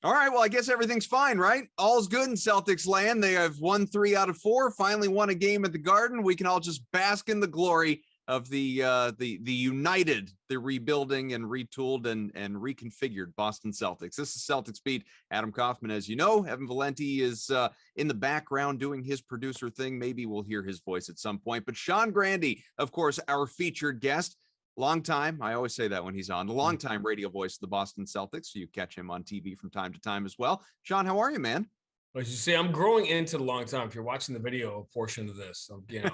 All right, well, I guess everything's fine, right? All's good in Celtics land. They have won 3 out of 4, finally won a game at the Garden. We can all just bask in the glory of the united, the rebuilding and retooled and reconfigured Boston Celtics. This is Celtics Beat. Adam Kaufman, as you know. Evan Valenti is in the background doing his producer thing. Maybe we'll hear his voice at some point. But Sean Grande, of course, our featured guest. Long time, I always say that when he's on, the longtime radio voice of the Boston Celtics. So you catch him on TV from time to time as well. Sean, how are you, man? As you see, I'm growing into the long time. If you're watching the video portion of this, the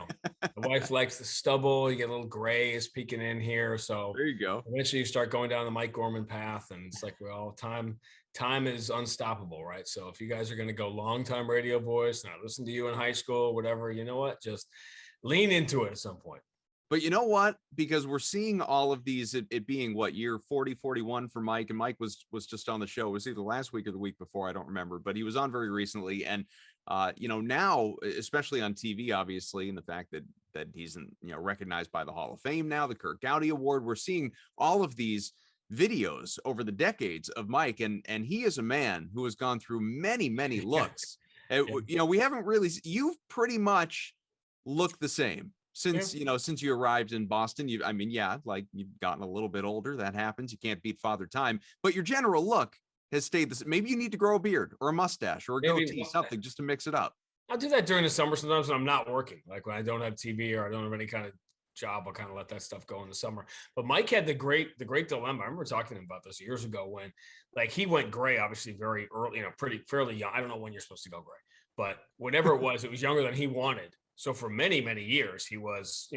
wife likes the stubble. You get a little gray is peeking in here. So there you go. Eventually you start going down the Mike Gorman path, and it's like, well, time is unstoppable, right? So if you guys are going to go long time radio voice, and I listened to you in high school, whatever, you know what? Just lean into it at some point. But you know what? Because we're seeing all of these, it being what, year 40, 41 for Mike, and Mike was just on the show. It was either last week or the week before, I don't remember, but he was on very recently. And now, especially on TV, obviously, and the fact that he's recognized by the Hall of Fame now, the Kirk Gowdy Award, we're seeing all of these videos over the decades of Mike, and he is a man who has gone through many looks. We haven't really, you've pretty much looked the same since you arrived in Boston. You've gotten a little bit older. That happens. You can't beat Father Time, but your general look has stayed the same. Maybe you need to grow a beard or a mustache or a goatee, something just to mix it up. I'll do that during the summer sometimes when I'm not working, like when I don't have TV or I don't have any kind of job. I'll kind of let that stuff go in the summer. But Mike had the great dilemma. I remember talking to him about this years ago when, like, he went gray, obviously very early, fairly young. I don't know when you're supposed to go gray, but whatever it was younger than he wanted. So for many years, he was,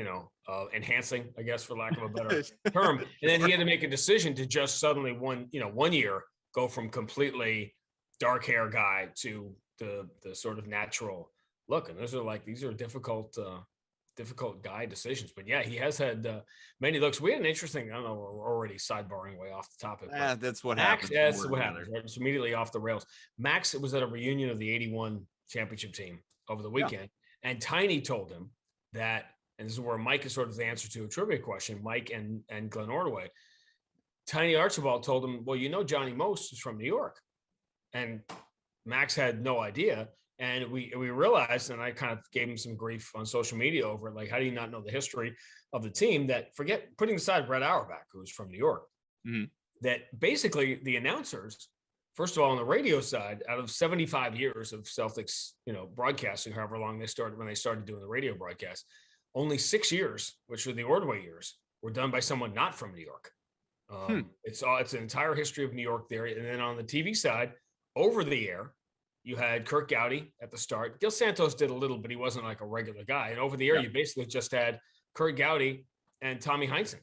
enhancing, I guess, for lack of a better term. And then he had to make a decision to just suddenly one year go from completely dark hair guy to the sort of natural look. And these are difficult guy decisions. But yeah, he has had many looks. We had an interesting, I don't know, we're already sidebarring way off the topic. That's what happens. That's what happens. Right? It's immediately off the rails. Max, it was at a reunion of the 81 championship team over the weekend. Yeah. And Tiny told him that, and this is where Mike is sort of the answer to a trivia question, Mike and Glenn Ordway. Tiny Archibald told him, well, Johnny Most is from New York. And Max had no idea. And we realized, and I kind of gave him some grief on social media over it, like, how do you not know the history of the team? That, forget, putting aside Brett Auerbach, who's from New York, that basically the announcers, first of all, on the radio side, out of 75 years of Celtics, broadcasting, however long when they started doing the radio broadcast, only 6 years, which were the Ordway years, were done by someone not from New York. It's an entire history of New York there. And then on the TV side, over the air, you had Kirk Gowdy at the start. Gil Santos did a little, but he wasn't like a regular guy. And over the air, you basically just had Kirk Gowdy and Tommy Heinsohn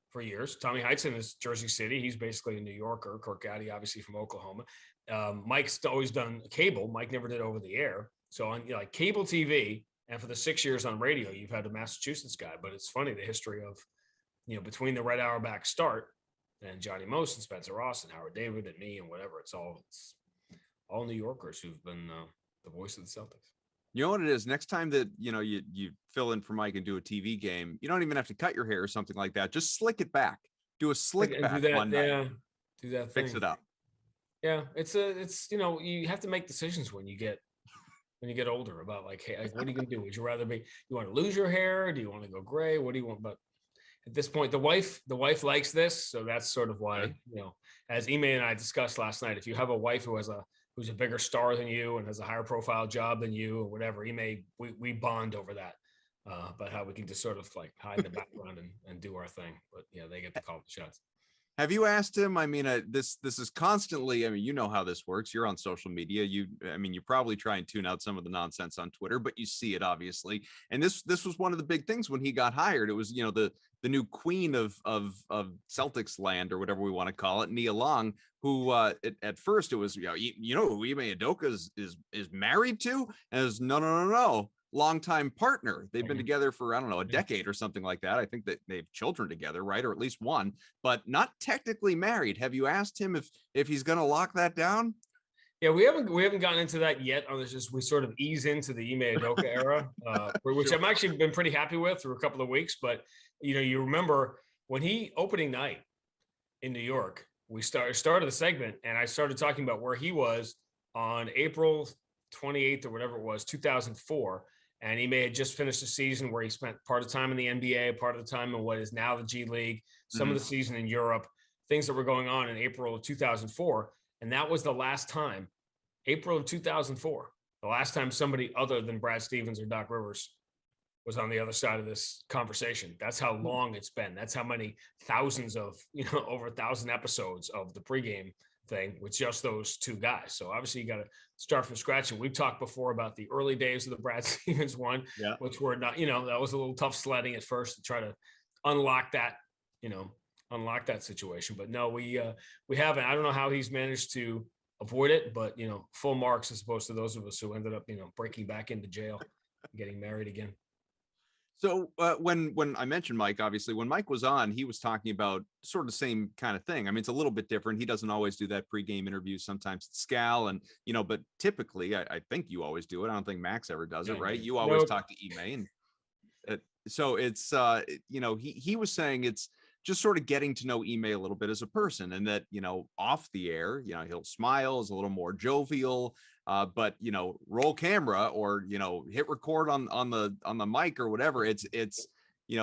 for years. Tommy Heinsohn is Jersey City. He's basically a New Yorker. Kirk Gowdy, obviously from Oklahoma. Mike's always done cable. Mike never did over the air. So on cable TV, and for the 6 years on radio, you've had a Massachusetts guy. But it's funny, the history of, between the Red Auerbach start and Johnny Most and Spencer Ross and Howard David and me and whatever, it's all New Yorkers who've been the voice of the Celtics. You know what it is? Next time that, you fill in for Mike and do a TV game, you don't even have to cut your hair or something like that. Just slick it back. Do a slick back one night. Yeah, do that thing. Fix it up. Yeah, it's you have to make decisions when you get older about like, hey, what are you going to do? Would you rather you want to lose your hair? Do you want to go gray? What do you want? But at this point, the wife likes this. So that's sort of why, as Ime and I discussed last night, if you have a wife who's a bigger star than you and has a higher profile job than you or whatever, we bond over that. But how we can just sort of like hide in the background and do our thing. But yeah, they get to call the shots. Have you asked him? I mean, this is constantly, you know how this works. You're on social media. You probably try and tune out some of the nonsense on Twitter, but you see it obviously. And this was one of the big things when he got hired. It was, the new queen of Celtics land or whatever we want to call it, Nia Long, who at first it was, who Ime Udoka is married to, and it was no. Longtime partner. They've been together for, I don't know, a decade or something like that. I think that they have children together, right? Or at least one, but not technically married. Have you asked him if he's going to lock that down? Yeah, we haven't gotten into that yet. On this, just we sort of ease into the Ime Udoka era, which I'm actually been pretty happy with for a couple of weeks. But you remember when he opening night in New York, we started the segment, and I started talking about where he was on April 28th or whatever it was, 2004. And Ime had just finished a season where he spent part of the time in the NBA, part of the time in what is now the G League, some of the season in Europe, things that were going on in April of 2004. And that was the last time, April of 2004, the last time somebody other than Brad Stevens or Doc Rivers was on the other side of this conversation. That's how long it's been. That's how many thousands of, over 1,000 episodes of the pregame thing with just those two guys. So obviously you got to start from scratch. And we've talked before about the early days of the Brad Stevens one, which were not, that was a little tough sledding at first to try to unlock that situation. But no, we haven't. I don't know how he's managed to avoid it, but full marks as opposed to those of us who ended up, breaking back into jail, getting married again. So when I mentioned Mike, obviously when Mike was on, he was talking about sort of the same kind of thing. I mean, it's a little bit different. He doesn't always do that pregame interview. Sometimes it's Scal, and but typically I think you always do it. I don't think Max ever does it, right? You always talk to Ime, and so it's he was saying it's just sort of getting to know Ime a little bit as a person, and that off the air, he'll smile, is a little more jovial. But roll camera or hit record on the mic or whatever, it's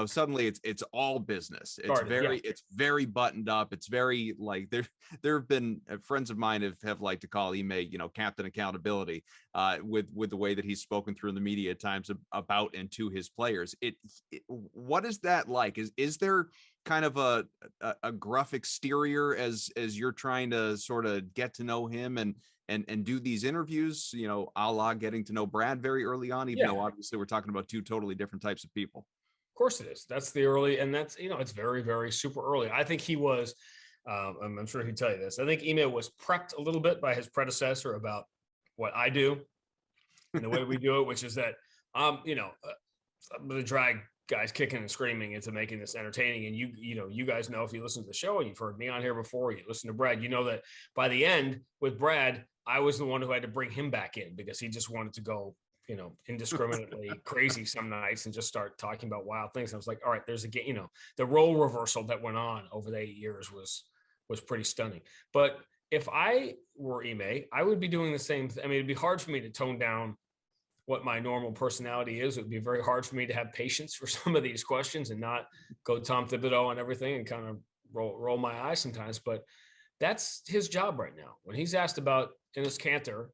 suddenly it's all business. It's very buttoned up. It's very like there have been friends of mine have liked to call Ime Captain Accountability with the way that he's spoken through in the media at times about and to his players. What is that like? Is there kind of a gruff exterior as you're trying to sort of get to know him and do these interviews, a la getting to know Brad very early on, even though obviously we're talking about two totally different types of people? Of course it is. That's the early, and that's, it's very, very super early. I think he was, I'm sure he'd tell you this. I think Ime was prepped a little bit by his predecessor about what I do and the way we do it, which is that, I'm going to drag guys kicking and screaming into making this entertaining. And you guys know, if you listen to the show and you've heard me on here before, you listen to Brad, that by the end with Brad, I was the one who had to bring him back in because he just wanted to go, indiscriminately crazy some nights and just start talking about wild things. I was like, all right, there's the role reversal that went on over the 8 years was pretty stunning. But if I were Ime, I would be doing the same thing. I mean, it'd be hard for me to tone down what my normal personality is. It would be very hard for me to have patience for some of these questions and not go Tom Thibodeau on everything and kind of roll my eyes sometimes. But that's his job right now. When he's asked about Enes Kanter,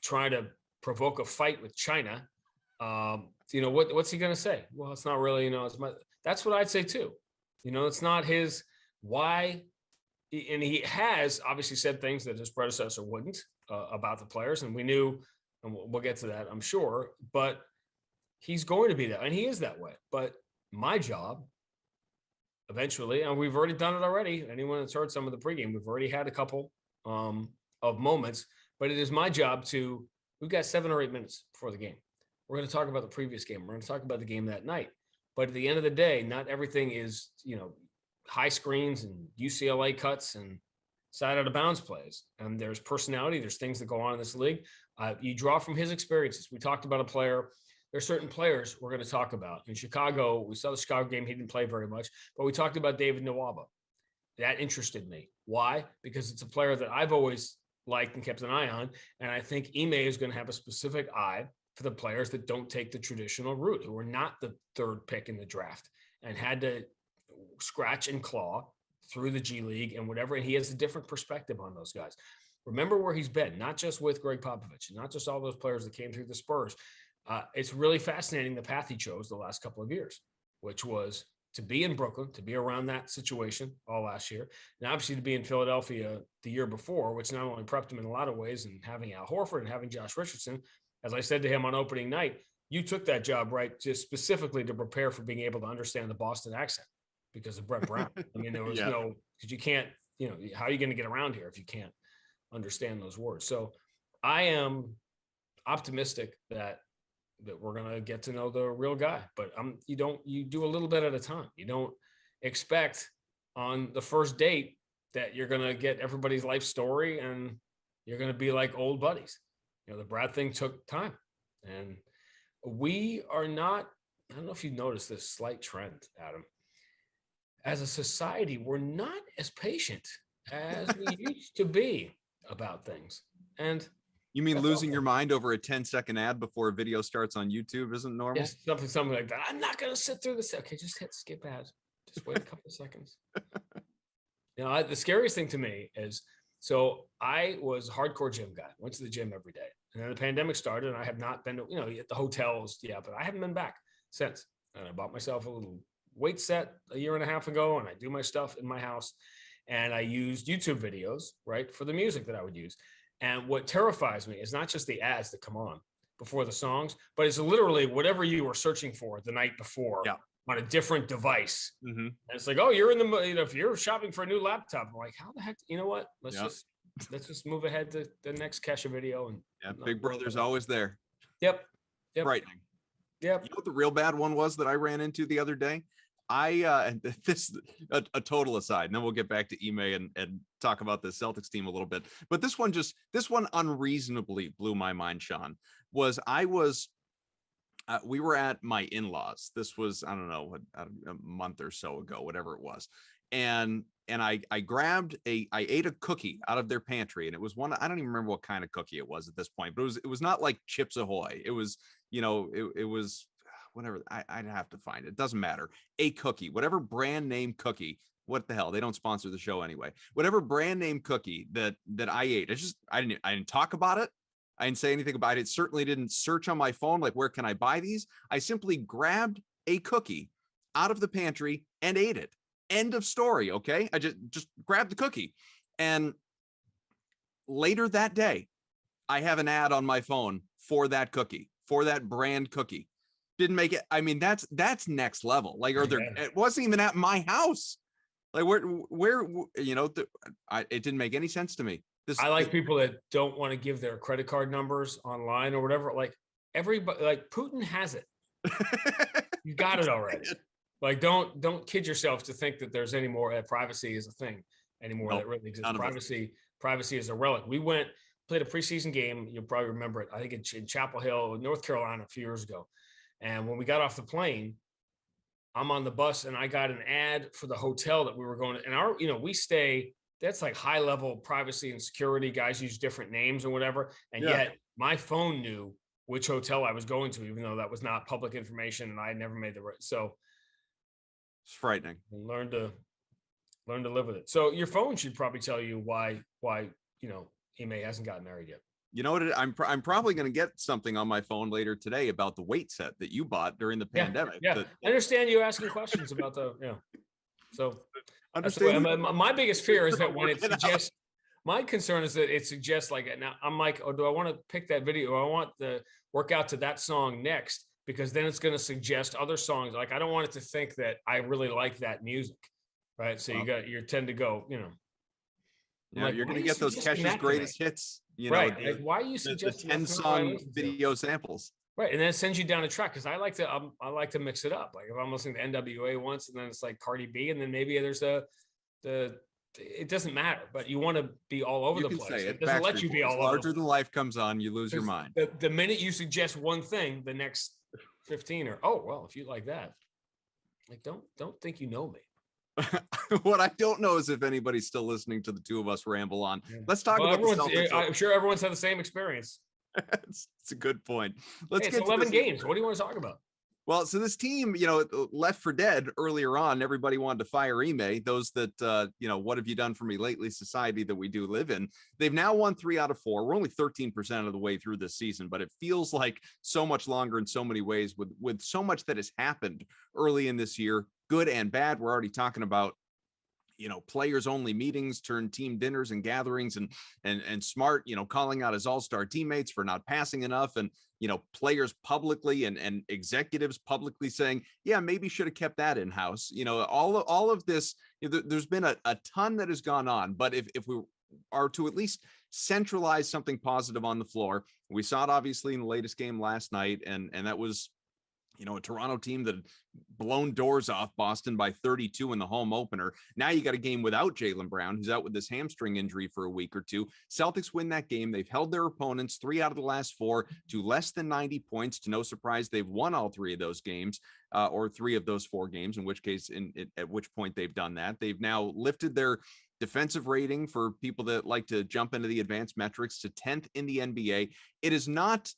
trying to provoke a fight with China, what's he going to say? Well, it's not really, that's what I'd say too. It's not his why. And he has obviously said things that his predecessor wouldn't about the players. And we knew, and we'll get to that, I'm sure, but he's going to be that. And he is that way. But my job eventually, and we've already done it already. Anyone that's heard some of the pregame, we've already had a couple of moments, but it is my job we've got 7 or 8 minutes before the game. We're going to talk about the previous game. We're going to talk about the game that night. But at the end of the day, not everything is, high screens and UCLA cuts and side out of bounds plays. And there's personality. There's things that go on in this league. You draw from his experiences. We talked about a player. There's certain players we're going to talk about. In Chicago, we saw the Chicago game. He didn't play very much. But we talked about David Nwaba. That interested me. Why? Because it's a player that I've always liked and kept an eye on. And I think Ime is going to have a specific eye for the players that don't take the traditional route, who are not the 3rd pick in the draft and had to scratch and claw through the G League and whatever. And he has a different perspective on those guys. Remember where he's been, not just with Greg Popovich, and not just all those players that came through the Spurs. It's really fascinating the path he chose the last couple of years, which was to be in Brooklyn, to be around that situation all last year, and obviously to be in Philadelphia the year before, which not only prepped him in a lot of ways, and having Al Horford and having Josh Richardson. As I said to him on opening night, you took that job, right, just specifically to prepare for being able to understand the Boston accent because of Brett Brown. I mean, there was because you can't, how are you going to get around here if you can't understand those words? So I am optimistic that we're going to get to know the real guy, but you do a little bit at a time. You don't expect on the first date that you're going to get everybody's life story and you're going to be like old buddies. The Brad thing took time, and we are not, I don't know if you've noticed this slight trend, Adam. as a society, we're not as patient as we used to be about things. And you mean losing your mind over a 10-second ad before a video starts on YouTube isn't normal? Yes, something like that. I'm not going to sit through this. Okay, just hit skip ads. Just wait a couple of seconds. The scariest thing to me is, so I was a hardcore gym guy, went to the gym every day. And then the pandemic started and I have not been, at the hotels. Yeah, but I haven't been back since. And I bought myself a little weight set a year and a half ago, and I do my stuff in my house. And I used YouTube videos, right, for the music that I would use. And what terrifies me is not just the ads that come on before the songs, but it's literally whatever you were searching for the night before on a different device. Mm-hmm. And it's like, oh, you're in the, if you're shopping for a new laptop, I'm like, how the heck, you know what? Let's just move ahead to the next Kesha video. And Big Brother's always there. Yep. Frightening. Yep. You know what the real bad one was that I ran into the other day? This a total aside, and then we'll get back to Ime and talk about the Celtics team a little bit. But this one unreasonably blew my mind, Sean. We were at my in-laws. This was, I don't know, a month or so ago, whatever it was. And I ate a cookie out of their pantry, and it was one, I don't even remember what kind of cookie it was at this point, but it was not like Chips Ahoy. It was, it was whatever. I'd have to find it. It doesn't matter. A cookie, whatever brand name cookie. What the hell? They don't sponsor the show anyway. Whatever brand name cookie that I ate. I didn't talk about it. I didn't say anything about it. Certainly didn't search on my phone like, where can I buy these? I simply grabbed a cookie out of the pantry and ate it. End of story. Okay. I just grabbed the cookie. And later that day, I have an ad on my phone for that cookie, for that brand cookie. Didn't make it. I mean, that's next level. Like, it wasn't even at my house. Like, where it didn't make any sense to me. I like people that don't want to give their credit card numbers online or whatever. Like, everybody, like, Putin has it. You got it already. Like, don't kid yourself to think that there's any more privacy is a thing anymore. That really exists. Privacy is a relic. We played a preseason game. You'll probably remember it. I think in Chapel Hill, North Carolina, a few years ago. And when we got off the plane, I'm on the bus and I got an ad for the hotel that we were going to. And we stay, that's like high level privacy and security. Guys use different names or whatever. And yet my phone knew which hotel I was going to, even though that was not public information and I had never made the right. So it's frightening. Learn to live with it. So your phone should probably tell you why Ime hasn't gotten married yet. You know what? I'm probably going to get something on my phone later today about the weight set that you bought during the pandemic. Yeah, I understand you asking questions about So my biggest fear is that when it suggests, my concern is that it suggests like, now I'm like, oh, do I want to pick that video? Or I want the workout to that song next, because then it's going to suggest other songs. Like, I don't want it to think that I really like that music. Right. So you tend to go, like, you're going to get those Kesha's greatest hits. Like, why are you suggesting 10-song video samples? Right, and then it sends you down a track, because I like to mix it up. Like, if I'm listening to NWA once, and then it's like Cardi B, and then maybe there's it doesn't matter, but you want to be all over the place. It doesn't let you be all over. Larger than life comes on, you lose your mind. The minute you suggest one thing, the next 15 are, oh well, if you like that, like don't think you know me. What I don't know is if anybody's still listening to the two of us ramble on. Let's talk about the Celtics. I'm sure everyone's had the same experience. It's a good point. It's 11 games. What do you want to talk about? Well, so this team, left for dead earlier on. Everybody wanted to fire Ime. Those that, what have you done for me lately society that we do live in. They've now won 3 out of 4. We're only 13% of the way through this season, but it feels like so much longer in so many ways with so much that has happened early in this year, good and bad. We're already talking about, players only meetings turned team dinners and gatherings, and Smart, calling out his all-star teammates for not passing enough, and, players publicly and executives publicly saying, yeah, maybe should have kept that in-house. All of this, there's been a ton that has gone on, but if we are to at least centralize something positive on the floor, we saw it obviously in the latest game last night, and that was a Toronto team that blown doors off Boston by 32 in the home opener. Now you got a game without Jaylen Brown, who's out with this hamstring injury for a week or two. Celtics win that game. They've held their opponents 3 out of the last 4 to less than 90 points. To no surprise, they've won all 3 of those games, or 3 of those 4 games, in which case, at which point they've done that. They've now lifted their defensive rating, for people that like to jump into the advanced metrics, to 10th in the NBA. It is not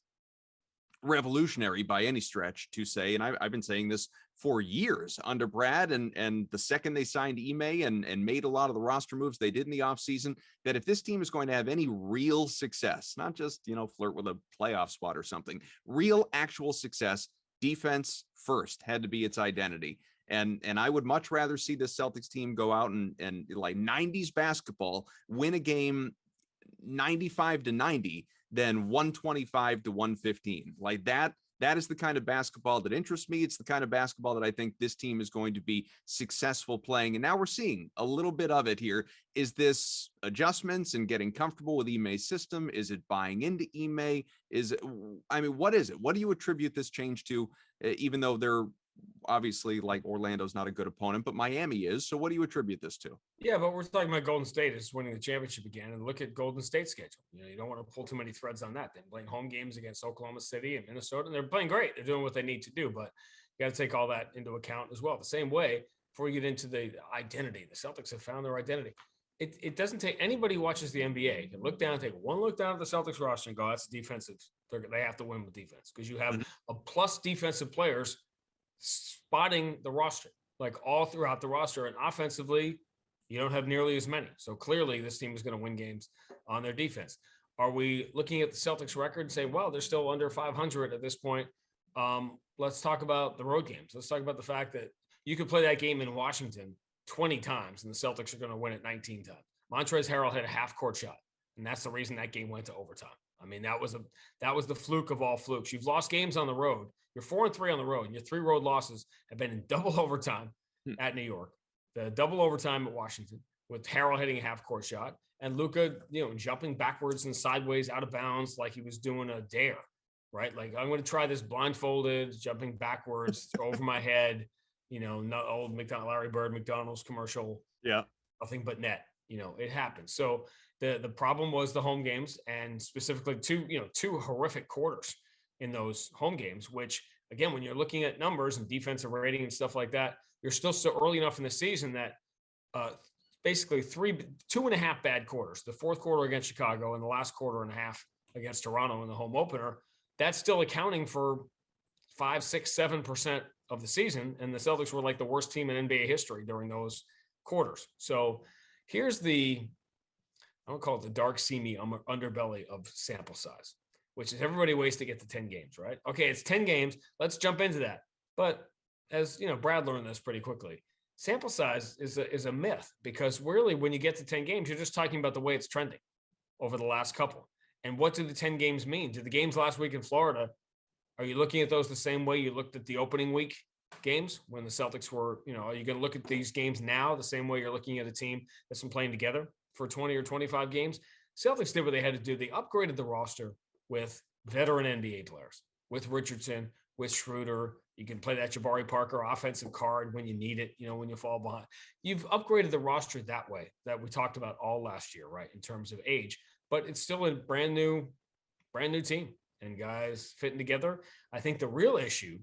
revolutionary by any stretch to say, and I've been saying this for years under Brad, and the second they signed Ime and made a lot of the roster moves they did in the offseason, that if this team is going to have any real success, not just, flirt with a playoff spot or something, real actual success, defense first had to be its identity. And I would much rather see this Celtics team go out and like 90s basketball, win a game 95-90 than 125-115. Like that is the kind of basketball that interests me. It's the kind of basketball that I think this team is going to be successful playing. And now we're seeing a little bit of it here. Is this adjustments and getting comfortable with Ime's system? Is it buying into Ime? What is it? What do you attribute this change to, even though they're obviously, like, Orlando's not a good opponent, but Miami is. So what do you attribute this to? Yeah, but we're talking about Golden State is winning the championship again, and look at Golden State's schedule. You don't want to pull too many threads on that. They're playing home games against Oklahoma City and Minnesota, and they're playing great. They're doing what they need to do, but you got to take all that into account as well. The same way, before you get into the identity, the Celtics have found their identity. It doesn't take anybody who watches the NBA can look down, take one look down at the Celtics roster and go, that's defensive. They have to win with defense, because you have a plus defensive players spotting the roster, like all throughout the roster, and offensively you don't have nearly as many. So clearly this team is going to win games on their defense. Are we looking at the Celtics record and saying, well, they're still under 500 at this point? Let's talk about the road games. Let's talk about the fact that you could play that game in Washington 20 times and the Celtics are going to win it 19 times. Montrezl Harrell hit a half court shot, and that's the reason that game went to overtime. I mean, that was the fluke of all flukes. You've lost games on the road. You're 4-3 on the road, and your 3 road losses have been in double overtime at New York, the double overtime at Washington, with Harrell hitting a half-court shot, and Luka, jumping backwards and sideways out of bounds like he was doing a dare, right? Like, I'm going to try this blindfolded, jumping backwards over my head, not old Larry Bird McDonald's commercial. Yeah, nothing but net. It happens. So the problem was the home games, and specifically two horrific quarters in those home games, which, again, when you're looking at numbers and defensive rating and stuff like that, you're still so early enough in the season that basically 2.5 bad quarters, the fourth quarter against Chicago and the last quarter and a half against Toronto in the home opener, that's still accounting for 5, 6, 7% of the season. And the Celtics were like the worst team in NBA history during those quarters. So here's I don't call it the dark, seamy underbelly of sample size, which is everybody waits to get to 10 games, right? Okay, it's 10 games. Let's jump into that. But as Brad learned this pretty quickly, sample size is a myth, because really when you get to 10 games, you're just talking about the way it's trending over the last couple. And what do the 10 games mean? Do the games last week in Florida, are you looking at those the same way you looked at the opening week games when the Celtics were, are you going to look at these games now the same way you're looking at a team that's been playing together for 20 or 25 games? Celtics did what they had to do. They upgraded the roster with veteran NBA players, with Richardson, with Schroeder. You can play that Jabari Parker offensive card when you need it, when you fall behind. You've upgraded the roster that way, that we talked about all last year, right, in terms of age. But it's still a brand new team and guys fitting together. I think the real issue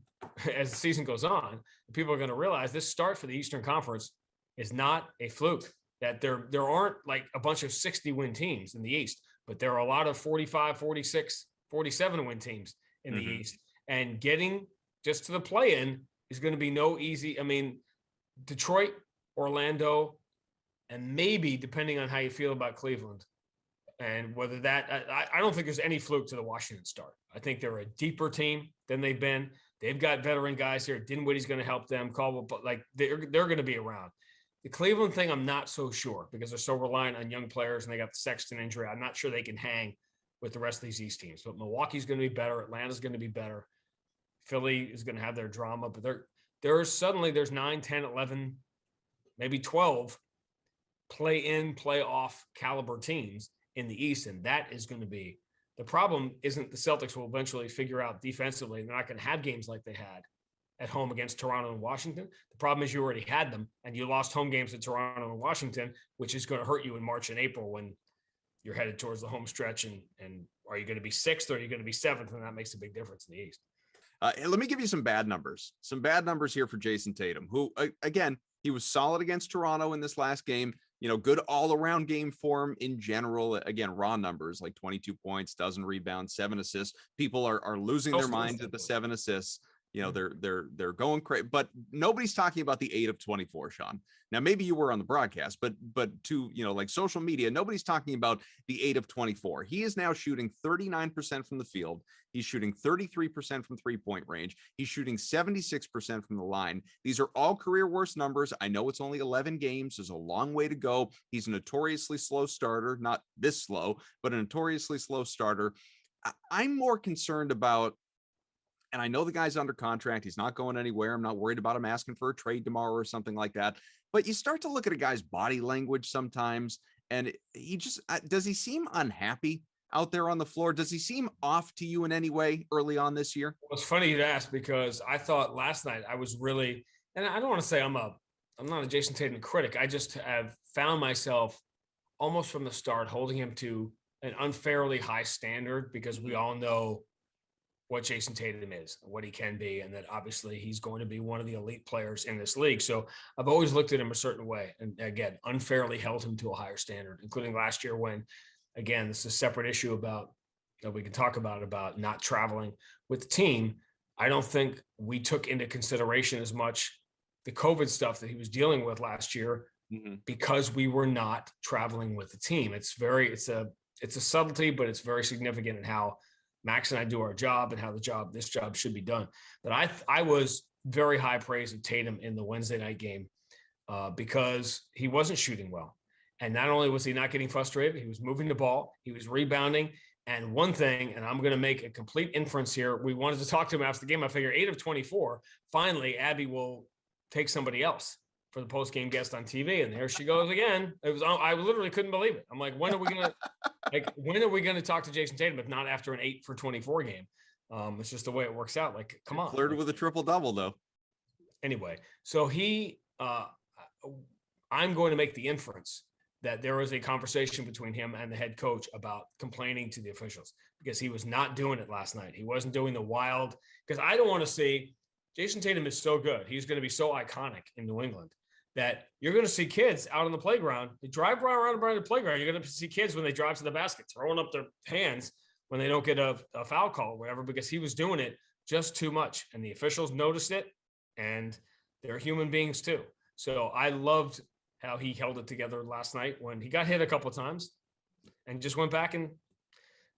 as the season goes on, people are going to realize this start for the Eastern Conference is not a fluke, that there aren't like a bunch of 60-win teams in the East, but there are a lot of 45, 46, 47-win teams in the East. And getting just to the play-in is going to be no easy. I mean, Detroit, Orlando, and maybe, depending on how you feel about Cleveland, and whether that, I don't think there's any fluke to the Washington start. I think they're a deeper team than they've been. They've got veteran guys here. Dinwiddie's going to help them. Caldwell, but like they're going to be around. The Cleveland thing, I'm not so sure, because they're so reliant on young players and they got the Sexton injury. I'm not sure they can hang with the rest of these East teams. But Milwaukee's going to be better. Atlanta's going to be better. Philly is going to have their drama. But there's 9, 10, 11, maybe 12 play-in, play-off caliber teams in the East, and that is going to be the problem. Isn't the Celtics will eventually figure out defensively they're not going to have games like they had at home against Toronto and Washington. The problem is you already had them, and you lost home games to Toronto and Washington, which is going to hurt you in March and April when you're headed towards the home stretch. And are you going to be sixth or are you going to be seventh? And that makes a big difference in the East. Let me give you some bad numbers. Some bad numbers here for Jayson Tatum, who, again, he was solid against Toronto in this last game. Good all-around game for him in general. Again, raw numbers like 22 points, dozen rebounds, 7 assists. People are losing their minds at the 7 assists. They're going crazy, but nobody's talking about the 8 of 24, Sean. Now, maybe you were on the broadcast, but to, like social media, nobody's talking about the 8 of 24. He is now shooting 39% from the field. He's shooting 33% from 3-point range. He's shooting 76% from the line. These are all career worst numbers. I know it's only 11 games. There's a long way to go. He's a notoriously slow starter, not this slow, but a notoriously slow starter. I'm more concerned about, and I know the guy's under contract. He's not going anywhere. I'm not worried about him asking for a trade tomorrow or something like that. But you start to look at a guy's body language sometimes, and he just, does he seem unhappy out there on the floor? Does he seem off to you in any way early on this year? Well, it's funny you'd ask, because I thought last night I was really, and I don't want to say I'm not a Jayson Tatum critic. I just have found myself almost from the start holding him to an unfairly high standard, because we all know what Jayson Tatum is, what he can be, and that obviously he's going to be one of the elite players in this league. So I've always looked at him a certain way, and again, unfairly held him to a higher standard, including last year when, again, this is a separate issue about that we can talk about not traveling with the team. I don't think we took into consideration as much the COVID stuff that he was dealing with last year, because we were not traveling with the team. It's a subtlety, but it's very significant in how Max and I do our job and how this job should be done. But I was very high praise of Tatum in the Wednesday night game because he wasn't shooting well. And not only was he not getting frustrated, he was moving the ball, he was rebounding. And one thing, and I'm going to make a complete inference here, we wanted to talk to him after the game. I figure 8 of 24, finally, Abby will take somebody else for the post-game guest on TV. And there she goes again. I literally couldn't believe it. I'm like, when are we going to talk to Jayson Tatum if not after an 8 for 24 game? It's just the way it works out. Like, come on. Flirted with a triple-double, though. Anyway, so I'm going to make the inference that there was a conversation between him and the head coach about complaining to the officials, because he was not doing it last night. He wasn't doing the wild, because I don't want to see Jayson Tatum is so good. He's going to be so iconic in New England that you're going to see kids out on the playground. They drive around the playground. You're going to see kids when they drive to the basket, throwing up their hands when they don't get a foul call or whatever, because he was doing it just too much. And the officials noticed it, and they're human beings too. So I loved how he held it together last night when he got hit a couple of times and just went back and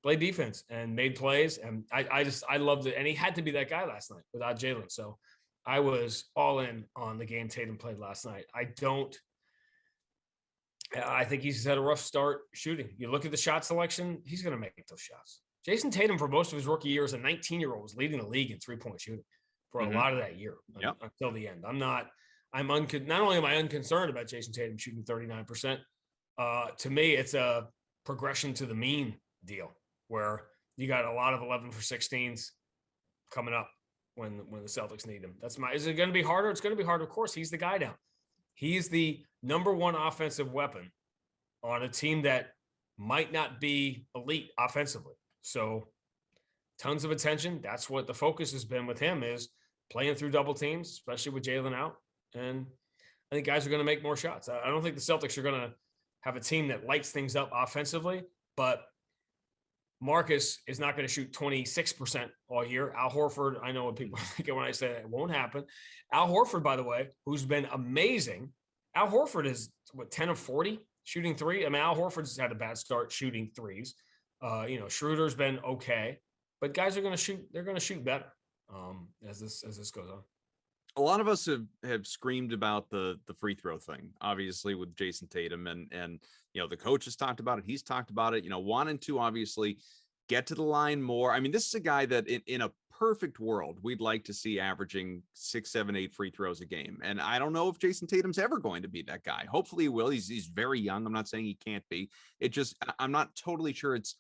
played defense and made plays. And I loved it. And he had to be that guy last night without Jaylen. So I was all in on the game Tatum played last night. I think he's had a rough start shooting. You look at the shot selection, he's going to make those shots. Jayson Tatum, for most of his rookie year as a 19-year-old, was leading the league in 3-point shooting for a lot of that year until the end. Not only am I unconcerned about Jayson Tatum shooting 39%, to me, it's a progression to the mean deal where you got a lot of 11 for 16s coming up when the Celtics need him. Is it going to be harder? It's going to be harder. Of course, he's the guy now. He's the number one offensive weapon on a team that might not be elite offensively. So tons of attention. That's what the focus has been with him, is playing through double teams, especially with Jaylen out. And I think guys are going to make more shots. I don't think the Celtics are going to have a team that lights things up offensively, but Marcus is not going to shoot 26% all year. Al Horford, I know what people are thinking when I say that, it won't happen. Al Horford, by the way, who's been amazing. Al Horford is 10 of 40 shooting three. I mean, Al Horford's had a bad start shooting threes. Schroeder's been okay, but guys are going to shoot. They're going to shoot better as this goes on. A lot of us have screamed about the free throw thing, obviously, with Jayson Tatum, and the coach has talked about it. He's talked about it, wanting to obviously get to the line more. I mean, this is a guy that in a perfect world, we'd like to see averaging 6, 7, 8 free throws a game. And I don't know if Jayson Tatum's ever going to be that guy. Hopefully he will. He's very young. I'm not saying he can't be. I'm not totally sure it's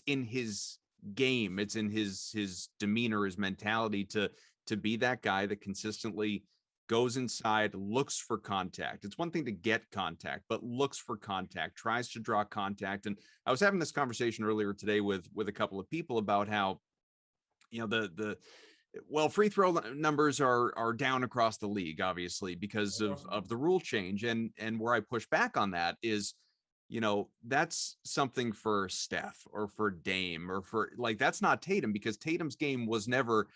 in his game. It's in his demeanor, his mentality to to be that guy that consistently goes inside, looks for contact. It's one thing to get contact, but looks for contact, tries to draw contact. And I was having this conversation earlier today with a couple of people about how, free throw numbers are down across the league, obviously, because of the rule change. And where I push back on that is, that's something for Steph or for Dame or for that's not Tatum, because Tatum's game was never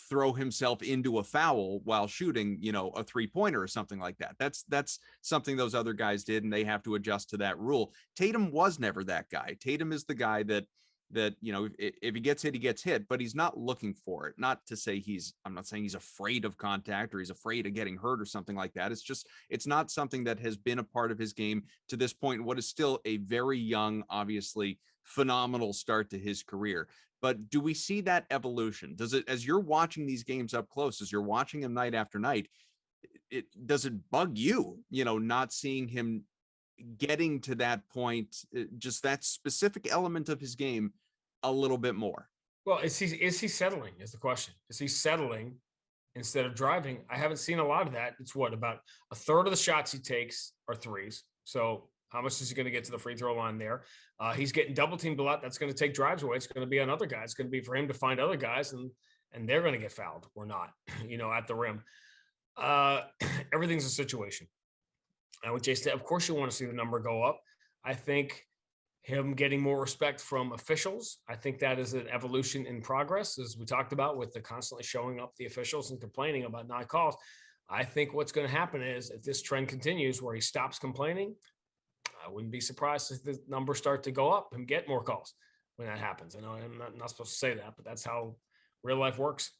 throw himself into a foul while shooting, a 3-pointer or something like that. That's something those other guys did, and they have to adjust to that rule. Tatum was never that guy. Tatum is the guy that if he gets hit, he gets hit, but he's not looking for it. Not to say I'm not saying he's afraid of contact or he's afraid of getting hurt or something like that. It's not something that has been a part of his game to this point, what is still a very young, obviously phenomenal start to his career. But do we see that evolution? Does it, as you're watching these games up close, as you're watching him night after night, does it bug you, not seeing him getting to that point, just that specific element of his game a little bit more? Well, is he settling is the question. Is he settling instead of driving? I haven't seen a lot of that. It's about a third of the shots he takes are threes. So how much is he going to get to the free throw line there? He's getting double teamed a lot. That's going to take drives away. It's going to be another guy. It's going to be for him to find other guys, and they're going to get fouled or not, at the rim. Everything's a situation. With Jayson, of course, you want to see the number go up. I think him getting more respect from officials, I think that is an evolution in progress, as we talked about with the constantly showing up the officials and complaining about not calls. I think what's going to happen is if this trend continues where he stops complaining, I wouldn't be surprised if the numbers start to go up and get more calls when that happens. I know I'm not supposed to say that, but that's how real life works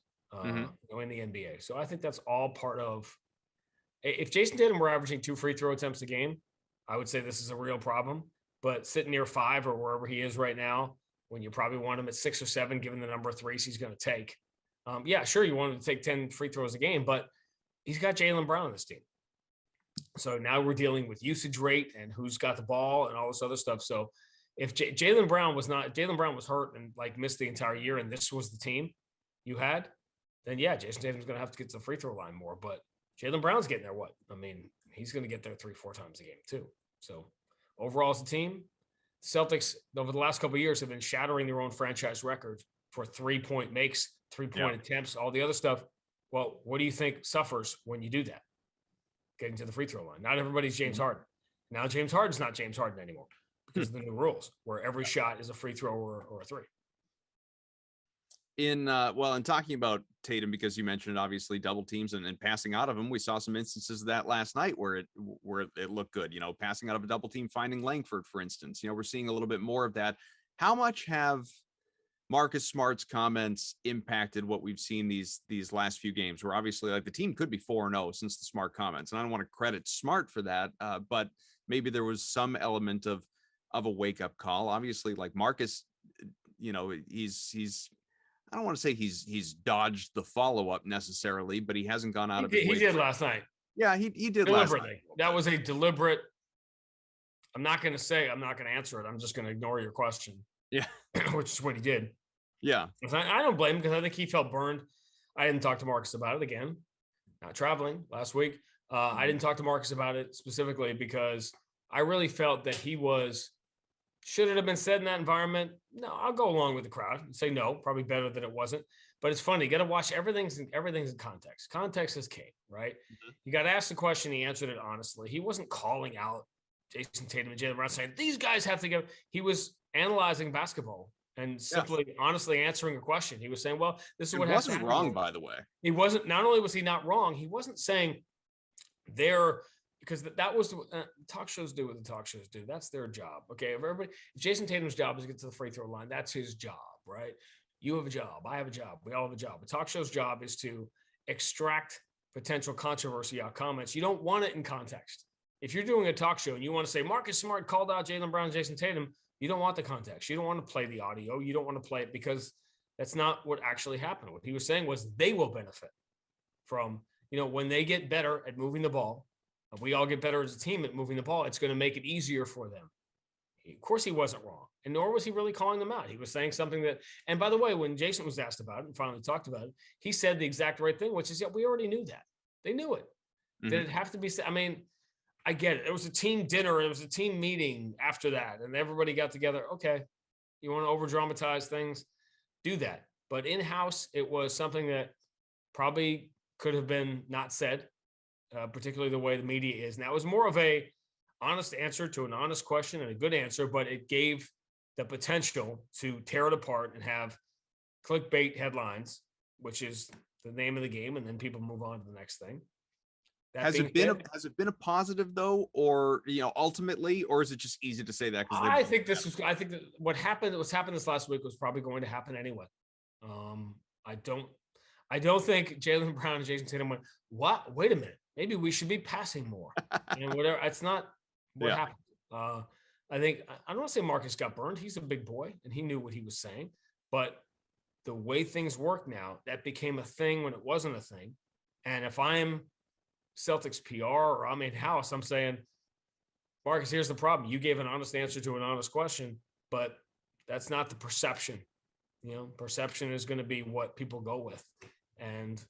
in the NBA. So I think that's all part of. If Jayson Tatum were averaging 2 free throw attempts a game, I would say this is a real problem. But sitting near 5 or wherever he is right now, when you probably want him at 6 or 7, given the number of threes he's going to take, sure, you want him to take 10 free throws a game, but he's got Jaylen Brown on this team. So now we're dealing with usage rate and who's got the ball and all this other stuff. So if Jaylen Brown was hurt and missed the entire year, and this was the team you had, then Jayson Tatum's going to have to get to the free throw line more. But Jaylen Brown's getting there. He's going to get there 3-4 times a game too. So overall as a team, Celtics over the last couple of years have been shattering their own franchise record for 3-point makes, 3-point attempts, all the other stuff. Well, what do you think suffers when you do that? Getting to the free throw line. Not everybody's James Harden. Now James Harden's not James Harden anymore because of the new rules where every shot is a free throw or a 3. In talking about Tatum, because you mentioned obviously double teams and passing out of them, we saw some instances of that last night where it looked good, passing out of a double team, finding Langford, for instance. We're seeing a little bit more of that. How much have Marcus Smart's comments impacted what we've seen these last few games, where obviously the team could be 4-0 since the Smart comments, and I don't want to credit Smart for that, but maybe there was some element of a wake-up call. Obviously, Marcus, he's I don't want to say he's dodged the follow-up necessarily, but he hasn't gone out of his way. He did last night. Yeah, he did last night. That was a deliberate. I'm not going to answer it. I'm just going to ignore your question. Yeah. Which is what he did. Yeah. I don't blame him because I think he felt burned. I didn't talk to Marcus about it again. Not traveling last week. I didn't talk to Marcus about it specifically because I really felt that should it have been said in that environment? No, I'll go along with the crowd and say no, probably better that it wasn't. But it's funny. You got to watch everything's in context. Context is king, right? Mm-hmm. You got to ask the question. He answered it honestly. He wasn't calling out Jayson Tatum and Jaylen Brown saying, these guys have to go. He was analyzing basketball and simply honestly answering a question. He was saying, well, this is what has to happen. He wasn't wrong, by the way. He wasn't. Not only was he not wrong, he wasn't saying because that was talk shows do what the talk shows do. That's their job. Okay. If Jayson Tatum's job is to get to the free throw line, that's his job, right? You have a job. I have a job. We all have a job. A talk show's job is to extract potential controversy out comments. You don't want it in context. If you're doing a talk show and you want to say Marcus Smart called out Jaylen Brown and Jayson Tatum, you don't want the context. You don't want to play the audio. You don't want to play it because that's not what actually happened. What he was saying was they will benefit from, when they get better at moving the ball. We all get better as a team at moving the ball. It's going to make it easier for them. Of course, he wasn't wrong, and nor was he really calling them out. He was saying something that, and by the way, when Jayson was asked about it and finally talked about it, he said the exact right thing, which is, yeah, we already knew that. They knew it. Did it have to be said? I mean, I get it. It was a team dinner. It was a team meeting after that, and everybody got together. Okay, you want to over dramatize things? Do that. But in-house, it was something that probably could have been not said, particularly the way the media is. Now, it was more of a honest answer to an honest question and a good answer, but it gave the potential to tear it apart and have clickbait headlines, which is the name of the game, and then people move on to the next thing. Has it been a positive though, or ultimately, or is it just easy to say that? Because I think that what's happened this last week was probably going to happen anyway. I don't think Jaylen Brown and Jayson Tatum went, what? Wait a minute, maybe we should be passing more. Whatever. It's not what happened. I think I don't want to say Marcus got burned. He's a big boy and he knew what he was saying, but the way things work now, that became a thing when it wasn't a thing. And if I'm Celtics PR or I'm in-house, I'm saying, Marcus, here's the problem. You gave an honest answer to an honest question, but that's not the perception. Perception is going to be what people go with. And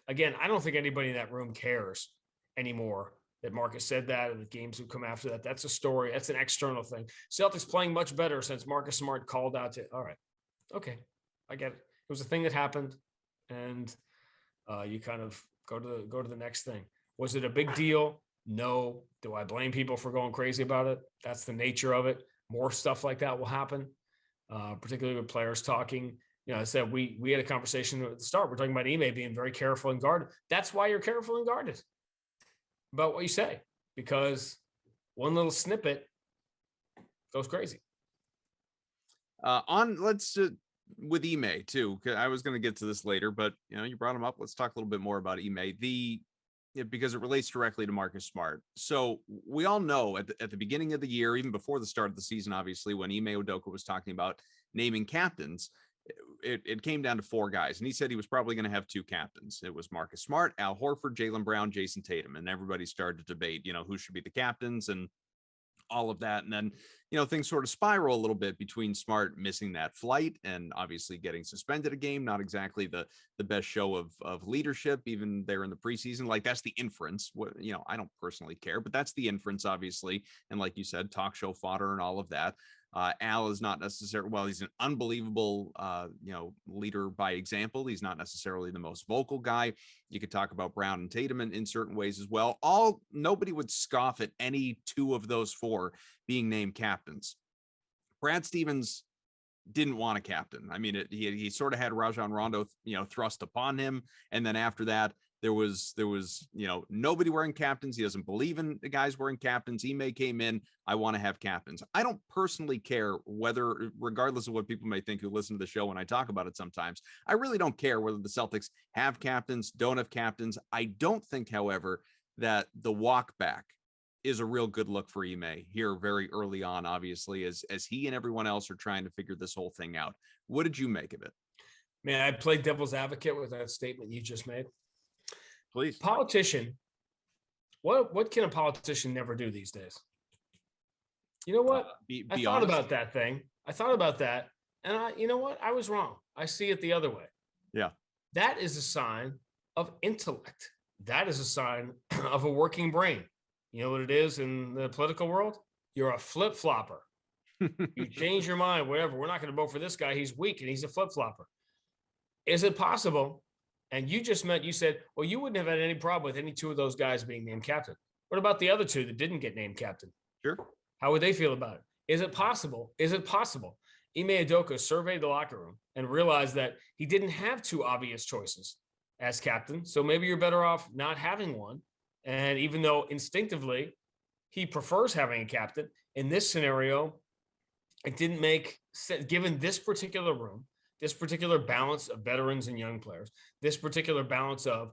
again, I don't think anybody in that room cares anymore that Marcus said that and the games who come after that. That's a story. That's an external thing. Celtics playing much better since Marcus Smart called out to, all right, okay, I get it. It was a thing that happened, and you kind of go to the next thing. Was it a big deal? No. Do I blame people for going crazy about it? That's the nature of it. More stuff like that will happen, particularly with players talking. I said we had a conversation at the start. We're talking about Ime being very careful and guarded. That's why you're careful and guarded about what you say, because one little snippet goes crazy. With Ime too, because I was going to get to this later, but you brought him up. Let's talk a little bit more about Ime, because it relates directly to Marcus Smart. So we all know at the beginning of the year, even before the start of the season, obviously, when Ime Udoka was talking about naming captains, it came down to 4 guys, and he said he was probably going to have 2 captains. It was Marcus Smart, Al Horford, Jaylen Brown, Jayson Tatum, and everybody started to debate, who should be the captains and all of that. And then, things sort of spiral a little bit between Smart missing that flight and obviously getting suspended a game. Not exactly the best show of leadership, even there in the preseason. Like, that's the inference. I don't personally care, but that's the inference, obviously. And like you said, talk show fodder and all of that. Al is not necessarily, he's an unbelievable, leader by example. He's not necessarily the most vocal guy. You could talk about Brown and Tatum in certain ways as well. Nobody would scoff at any 2 of those 4 being named captains. Brad Stevens didn't want a captain. I mean, he sort of had Rajon Rondo, thrust upon him. And then after that, there was, nobody wearing captains. He doesn't believe in the guys wearing captains. Ime came in. I want to have captains. I don't personally care regardless of what people may think who listen to the show when I talk about it sometimes, I really don't care whether the Celtics have captains, don't have captains. I don't think, however, that the walk back is a real good look for Ime here very early on, obviously, as he and everyone else are trying to figure this whole thing out. What did you make of it? Man, I played devil's advocate with that statement you just made. Please. Politician. What can a politician never do these days? You know what? I thought about that thing. I thought about that. And I was wrong. I see it the other way. Yeah. That is a sign of intellect. That is a sign of a working brain. You know what it is in the political world? You're a flip-flopper. You change your mind, whatever. We're not going to vote for this guy. He's weak and he's a flip-flopper. Is it possible? And you said, well, you wouldn't have had any problem with any 2 of those guys being named captain. What about the other 2 that didn't get named captain? Sure. How would they feel about it? Is it possible? Ime Udoka surveyed the locker room and realized that he didn't have 2 obvious choices as captain. So maybe you're better off not having one. And even though instinctively he prefers having a captain, in this scenario, it didn't make sense given this particular room, this particular balance of veterans and young players, this particular balance of